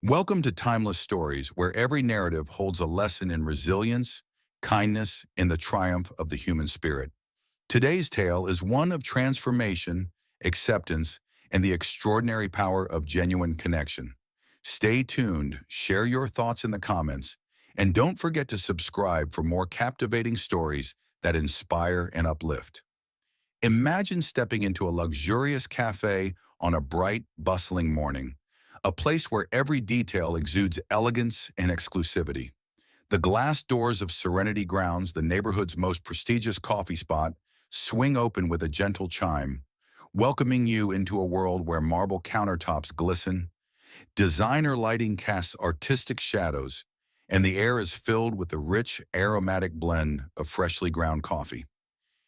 Welcome to Timeless Stories, where every narrative holds a lesson in resilience, kindness, and the triumph of the human spirit. Today's tale is one of transformation, acceptance, and the extraordinary power of genuine connection. Stay tuned, share your thoughts in the comments, and don't forget to subscribe for more captivating stories that inspire and uplift. Imagine stepping into a luxurious cafe on a bright, bustling morning, a place where every detail exudes elegance and exclusivity. The glass doors of Serenity Grounds, the neighborhood's most prestigious coffee spot, swing open with a gentle chime, welcoming you into a world where marble countertops glisten, designer lighting casts artistic shadows, and the air is filled with the rich, aromatic blend of freshly ground coffee.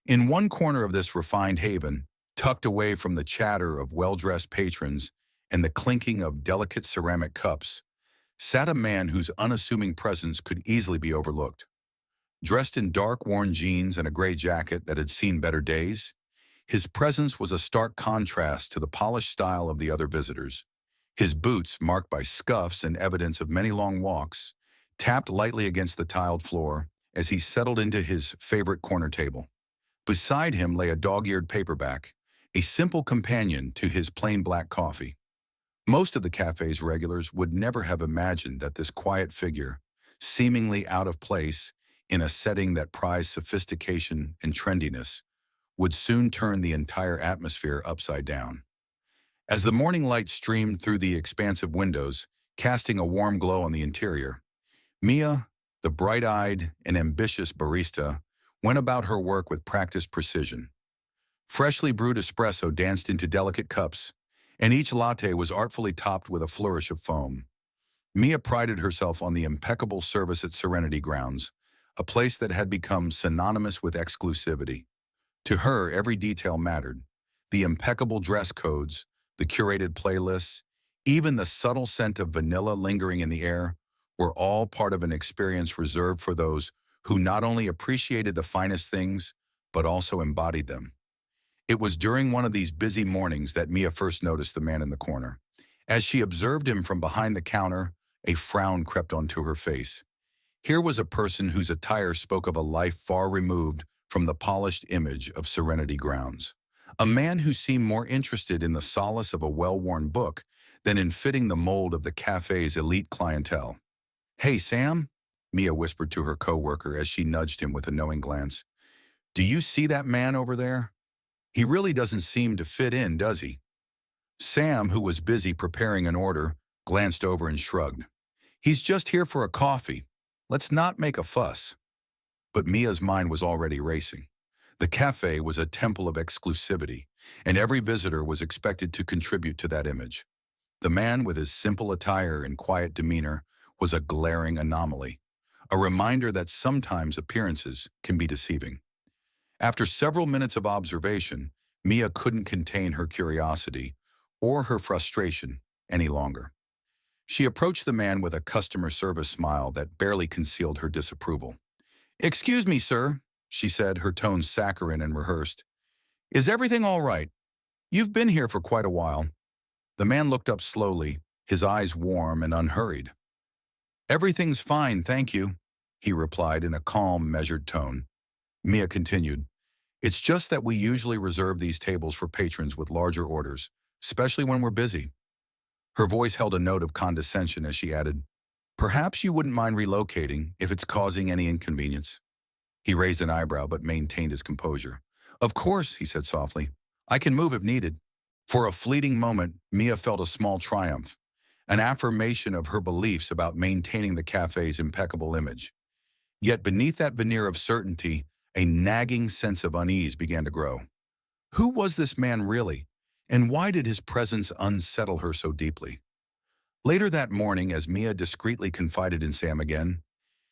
In one corner of this refined haven, tucked away from the chatter of well-dressed patrons and the clinking of delicate ceramic cups, sat a man whose unassuming presence could easily be overlooked. Dressed in dark, worn jeans and a gray jacket that had seen better days, his presence was a stark contrast to the polished style of the other visitors. His boots, marked by scuffs and evidence of many long walks, tapped lightly against the tiled floor as he settled into his favorite corner table. Beside him lay a dog-eared paperback, a simple companion to his plain black coffee. Most of the cafe's regulars would never have imagined that this quiet figure, seemingly out of place in a setting that prized sophistication and trendiness, would soon turn the entire atmosphere upside down. As the morning light streamed through the expansive windows, casting a warm glow on the interior, Mia, the bright-eyed and ambitious barista, went about her work with practiced precision. Freshly brewed espresso danced into delicate cups, and each latte was artfully topped with a flourish of foam. Mia prided herself on the impeccable service at Serenity Grounds, a place that had become synonymous with exclusivity. To her, every detail mattered. The impeccable dress codes, the curated playlists, even the subtle scent of vanilla lingering in the air, were all part of an experience reserved for those who not only appreciated the finest things, but also embodied them. It was during one of these busy mornings that Mia first noticed the man in the corner. As she observed him from behind the counter, a frown crept onto her face. Here was a person whose attire spoke of a life far removed from the polished image of Serenity Grounds. A man who seemed more interested in the solace of a well-worn book than in fitting the mold of the cafe's elite clientele. "Hey, Sam," Mia whispered to her coworker as she nudged him with a knowing glance. "Do you see that man over there? He really doesn't seem to fit in, does he?" Sam, who was busy preparing an order, glanced over and shrugged. "He's just here for a coffee. Let's not make a fuss." But Mia's mind was already racing. The cafe was a temple of exclusivity, and every visitor was expected to contribute to that image. The man with his simple attire and quiet demeanor was a glaring anomaly, a reminder that sometimes appearances can be deceiving. After several minutes of observation, Mia couldn't contain her curiosity or her frustration any longer. She approached the man with a customer service smile that barely concealed her disapproval. "Excuse me, sir," she said, her tone saccharine and rehearsed. "Is everything all right? You've been here for quite a while." The man looked up slowly, his eyes warm and unhurried. "Everything's fine, thank you," he replied in a calm, measured tone. Mia continued, "It's just that we usually reserve these tables for patrons with larger orders, especially when we're busy." Her voice held a note of condescension as she added, "Perhaps you wouldn't mind relocating if it's causing any inconvenience." He raised an eyebrow but maintained his composure. "Of course," he said softly. "I can move if needed." For a fleeting moment, Mia felt a small triumph, an affirmation of her beliefs about maintaining the cafe's impeccable image. Yet beneath that veneer of certainty, a nagging sense of unease began to grow. Who was this man really, and why did his presence unsettle her so deeply? Later that morning, as Mia discreetly confided in Sam again,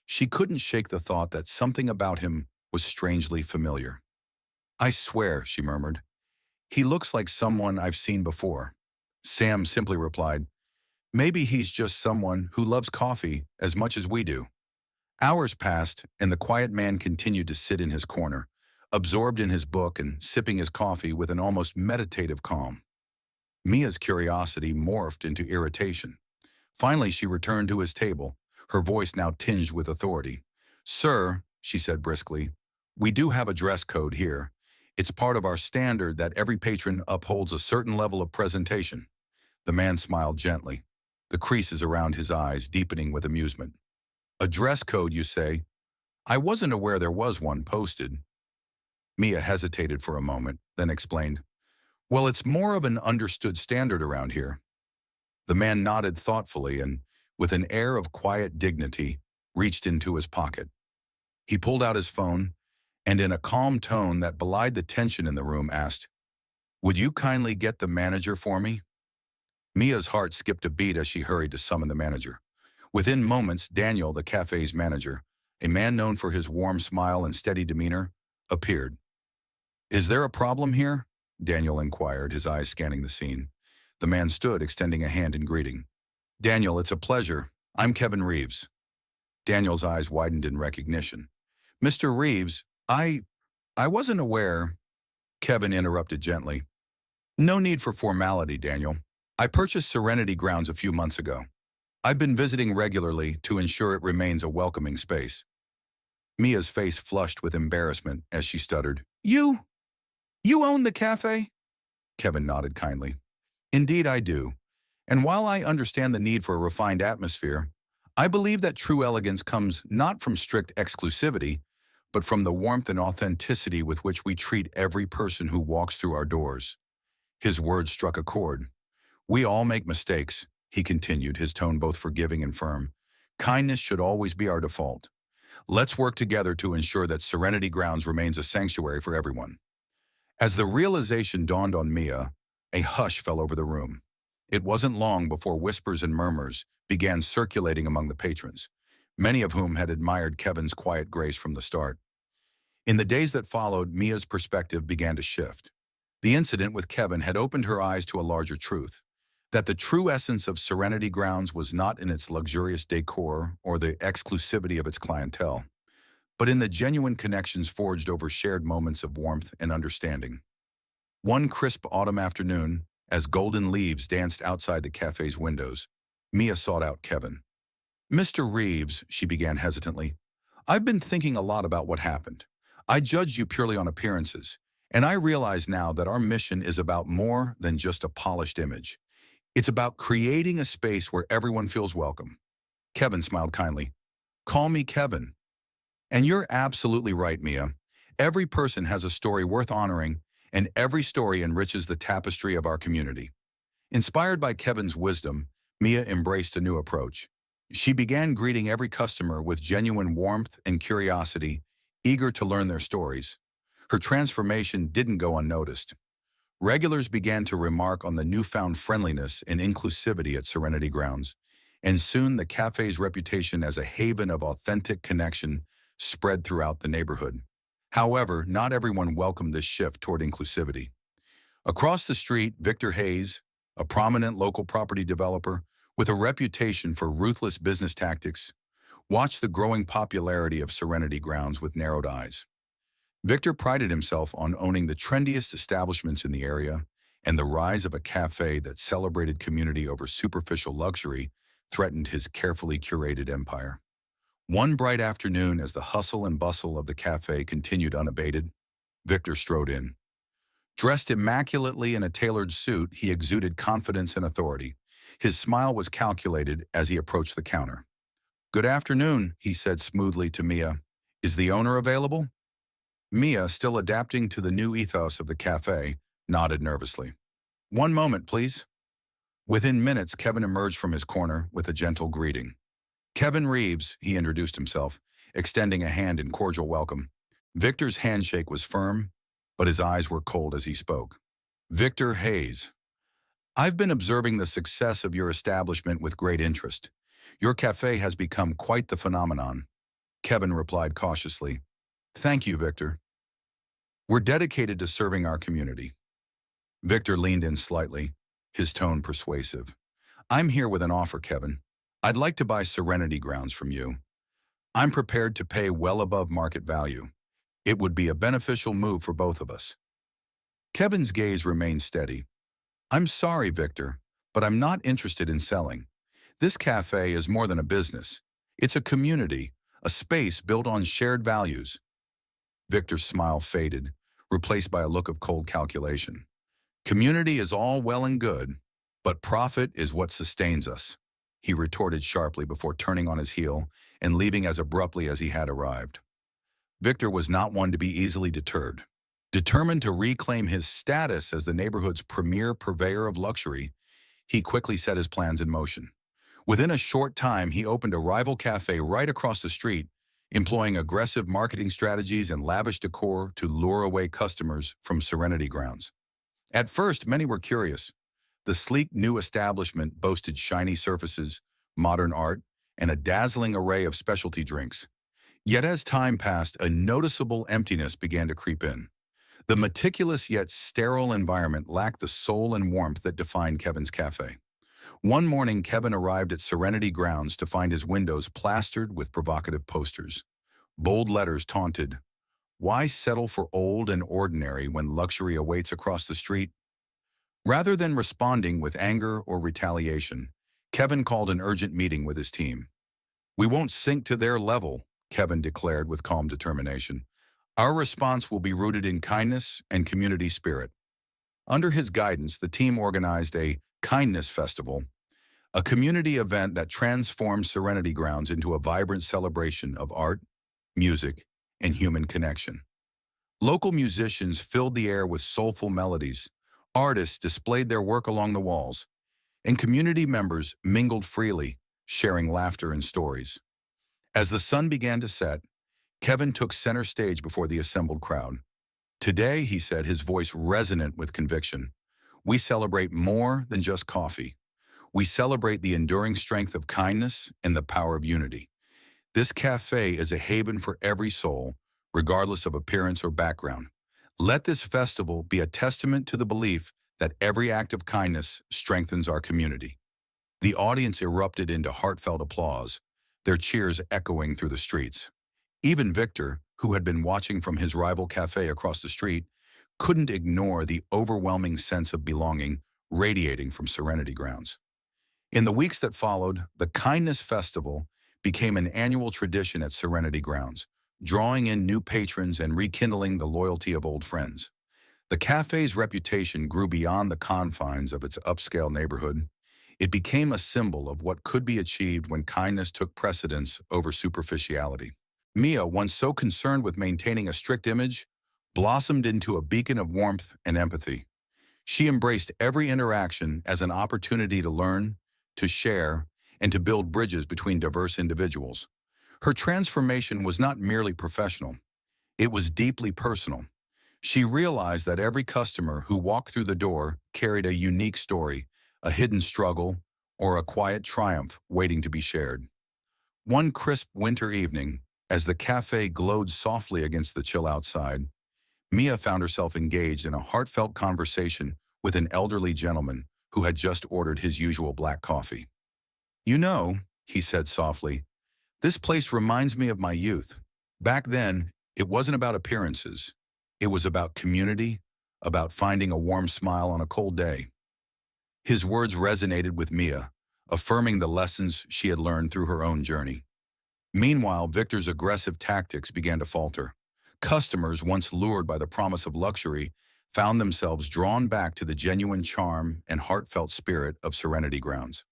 she couldn't shake the thought that something about him was strangely familiar. "I swear," she murmured, "he looks like someone I've seen before." Sam simply replied, "Maybe he's just someone who loves coffee as much as we do." Hours passed, and the quiet man continued to sit in his corner, absorbed in his book and sipping his coffee with an almost meditative calm. Mia's curiosity morphed into irritation. Finally, she returned to his table, her voice now tinged with authority. "Sir," she said briskly, "we do have a dress code here. It's part of our standard that every patron upholds a certain level of presentation." The man smiled gently, the creases around his eyes deepening with amusement. "A dress code, you say? I wasn't aware there was one posted." Mia hesitated for a moment, then explained, "Well, it's more of an understood standard around here." The man nodded thoughtfully and, with an air of quiet dignity, reached into his pocket. He pulled out his phone and, in a calm tone that belied the tension in the room, asked, "Would you kindly get the manager for me?" Mia's heart skipped a beat as she hurried to summon the manager. Within moments, Daniel, the cafe's manager, a man known for his warm smile and steady demeanor, appeared. "Is there a problem here?" Daniel inquired, his eyes scanning the scene. The man stood, extending a hand in greeting. "Daniel, it's a pleasure. I'm Kevin Reeves." Daniel's eyes widened in recognition. "Mr. Reeves, I wasn't aware," Kevin interrupted gently. "No need for formality, Daniel. I purchased Serenity Grounds a few months ago. I've been visiting regularly to ensure it remains a welcoming space." Mia's face flushed with embarrassment as she stuttered, You own the cafe?" Kevin nodded kindly. "Indeed I do. And while I understand the need for a refined atmosphere, I believe that true elegance comes not from strict exclusivity, but from the warmth and authenticity with which we treat every person who walks through our doors." His words struck a chord. "We all make mistakes," he continued, his tone both forgiving and firm. "Kindness should always be our default. Let's work together to ensure that Serenity Grounds remains a sanctuary for everyone." As the realization dawned on Mia, a hush fell over the room. It wasn't long before whispers and murmurs began circulating among the patrons, many of whom had admired Kevin's quiet grace from the start. In the days that followed, Mia's perspective began to shift. The incident with Kevin had opened her eyes to a larger truth, that the true essence of Serenity Grounds was not in its luxurious decor or the exclusivity of its clientele, but in the genuine connections forged over shared moments of warmth and understanding. One crisp autumn afternoon, as golden leaves danced outside the cafe's windows, Mia sought out Kevin. "Mr. Reeves," she began hesitantly, "I've been thinking a lot about what happened. I judged you purely on appearances, and I realize now that our mission is about more than just a polished image. It's about creating a space where everyone feels welcome." Kevin smiled kindly. "Call me Kevin." "And you're absolutely right, Mia. Every person has a story worth honoring, and every story enriches the tapestry of our community." Inspired by Kevin's wisdom, Mia embraced a new approach. She began greeting every customer with genuine warmth and curiosity, eager to learn their stories. Her transformation didn't go unnoticed. Regulars began to remark on the newfound friendliness and inclusivity at Serenity Grounds, and soon the cafe's reputation as a haven of authentic connection spread throughout the neighborhood. However, not everyone welcomed this shift toward inclusivity. Across the street, Victor Hayes, a prominent local property developer with a reputation for ruthless business tactics, watched the growing popularity of Serenity Grounds with narrowed eyes. Victor prided himself on owning the trendiest establishments in the area, and the rise of a cafe that celebrated community over superficial luxury threatened his carefully curated empire. One bright afternoon, as the hustle and bustle of the cafe continued unabated, Victor strode in. Dressed immaculately in a tailored suit, he exuded confidence and authority. His smile was calculated as he approached the counter. "Good afternoon," he said smoothly to Mia. "Is the owner available?" Mia, still adapting to the new ethos of the cafe, nodded nervously. "One moment, please." Within minutes, Kevin emerged from his corner with a gentle greeting. "Kevin Reeves," he introduced himself, extending a hand in cordial welcome. Victor's handshake was firm, but his eyes were cold as he spoke. "Victor Hayes. I've been observing the success of your establishment with great interest. Your cafe has become quite the phenomenon." Kevin replied cautiously. "Thank you, Victor. We're dedicated to serving our community." Victor leaned in slightly, his tone persuasive. "I'm here with an offer, Kevin. I'd like to buy Serenity Grounds from you. I'm prepared to pay well above market value. It would be a beneficial move for both of us." Kevin's gaze remained steady. "I'm sorry, Victor, but I'm not interested in selling. This cafe is more than a business. It's a community, a space built on shared values. Victor's smile faded, replaced by a look of cold calculation. Community is all well and good, but profit is what sustains us, he retorted sharply before turning on his heel and leaving as abruptly as he had arrived. Victor was not one to be easily deterred. Determined to reclaim his status as the neighborhood's premier purveyor of luxury, he quickly set his plans in motion. Within a short time, he opened a rival cafe right across the street, employing aggressive marketing strategies and lavish decor to lure away customers from Serenity Grounds. At first, many were curious. The sleek new establishment boasted shiny surfaces, modern art, and a dazzling array of specialty drinks. Yet as time passed, a noticeable emptiness began to creep in. The meticulous yet sterile environment lacked the soul and warmth that defined Kevin's cafe. One morning, Kevin arrived at Serenity Grounds to find his windows plastered with provocative posters. Bold letters taunted, "Why settle for old and ordinary when luxury awaits across the street?" Rather than responding with anger or retaliation, Kevin called an urgent meeting with his team. "We won't sink to their level," Kevin declared with calm determination. "Our response will be rooted in kindness and community spirit." Under his guidance, the team organized a Kindness Festival, a community event that transformed Serenity Grounds into a vibrant celebration of art, music, and human connection. Local musicians filled the air with soulful melodies, artists displayed their work along the walls, and community members mingled freely, sharing laughter and stories. As the sun began to set, Kevin took center stage before the assembled crowd. "Today," he said, his voice resonant with conviction, "we celebrate more than just coffee. We celebrate the enduring strength of kindness and the power of unity. This cafe is a haven for every soul, regardless of appearance or background. Let this festival be a testament to the belief that every act of kindness strengthens our community." The audience erupted into heartfelt applause, their cheers echoing through the streets. Even Victor, who had been watching from his rival cafe across the street, couldn't ignore the overwhelming sense of belonging radiating from Serenity Grounds. In the weeks that followed, the Kindness Festival became an annual tradition at Serenity Grounds, drawing in new patrons and rekindling the loyalty of old friends. The cafe's reputation grew beyond the confines of its upscale neighborhood. It became a symbol of what could be achieved when kindness took precedence over superficiality. Mia, once so concerned with maintaining a strict image, blossomed into a beacon of warmth and empathy. She embraced every interaction as an opportunity to learn, to share, and to build bridges between diverse individuals. Her transformation was not merely professional. It was deeply personal. She realized that every customer who walked through the door carried a unique story, a hidden struggle, or a quiet triumph waiting to be shared. One crisp winter evening, as the cafe glowed softly against the chill outside, Mia found herself engaged in a heartfelt conversation with an elderly gentleman who had just ordered his usual black coffee. "You know," he said softly, "this place reminds me of my youth. Back then, it wasn't about appearances. It was about community, about finding a warm smile on a cold day." His words resonated with Mia, affirming the lessons she had learned through her own journey. Meanwhile, Victor's aggressive tactics began to falter. Customers, once lured by the promise of luxury, found themselves drawn back to the genuine charm and heartfelt spirit of Serenity Grounds.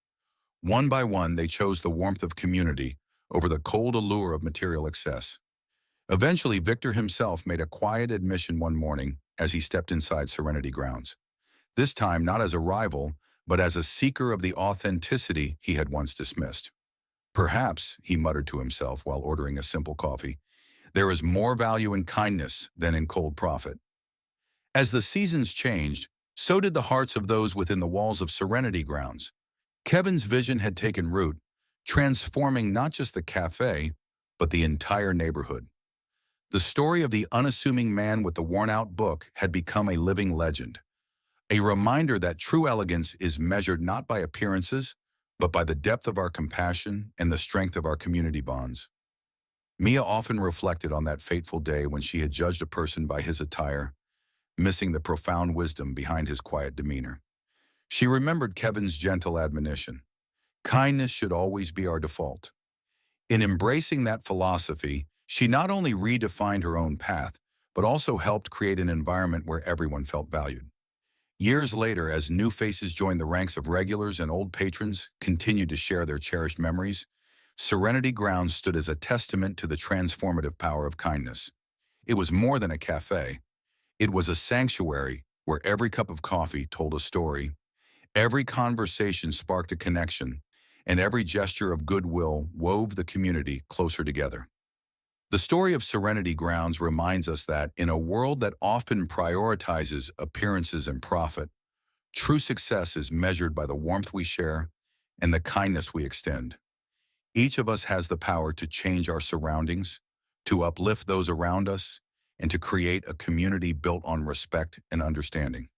One by one, they chose the warmth of community over the cold allure of material excess. Eventually, Victor himself made a quiet admission one morning as he stepped inside Serenity Grounds. This time not as a rival, but as a seeker of the authenticity he had once dismissed. "Perhaps," he muttered to himself while ordering a simple coffee, "there is more value in kindness than in cold profit." As the seasons changed, so did the hearts of those within the walls of Serenity Grounds. Kevin's vision had taken root, transforming not just the cafe, but the entire neighborhood. The story of the unassuming man with the worn-out book had become a living legend, a reminder that true elegance is measured not by appearances, but by the depth of our compassion and the strength of our community bonds. Mia often reflected on that fateful day when she had judged a person by his attire, missing the profound wisdom behind his quiet demeanor. She remembered Kevin's gentle admonition. Kindness should always be our default. In embracing that philosophy, she not only redefined her own path, but also helped create an environment where everyone felt valued. Years later, as new faces joined the ranks of regulars and old patrons continued to share their cherished memories, Serenity Grounds stood as a testament to the transformative power of kindness. It was more than a cafe. It was a sanctuary where every cup of coffee told a story, every conversation sparked a connection, and every gesture of goodwill wove the community closer together. The story of Serenity Grounds reminds us that in a world that often prioritizes appearances and profit, true success is measured by the warmth we share and the kindness we extend. Each of us has the power to change our surroundings, to uplift those around us, and to create a community built on respect and understanding.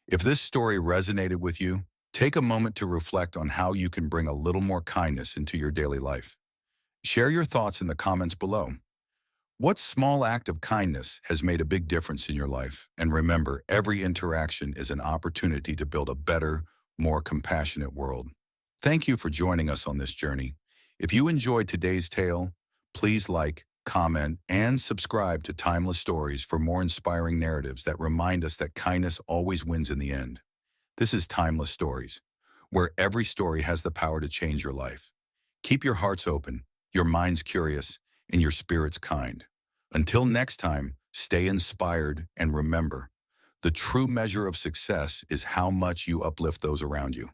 If this story resonated with you, take a moment to reflect on how you can bring a little more kindness into your daily life. Share your thoughts in the comments below. What small act of kindness has made a big difference in your life? And remember, every interaction is an opportunity to build a better, more compassionate world. Thank you for joining us on this journey. If you enjoyed today's tale, please like, comment, and subscribe to Timeless Stories for more inspiring narratives that remind us that kindness always wins in the end. This is Timeless Stories, where every story has the power to change your life. Keep your hearts open, your minds curious, and your spirits kind. Until next time, stay inspired and remember, the true measure of success is how much you uplift those around you.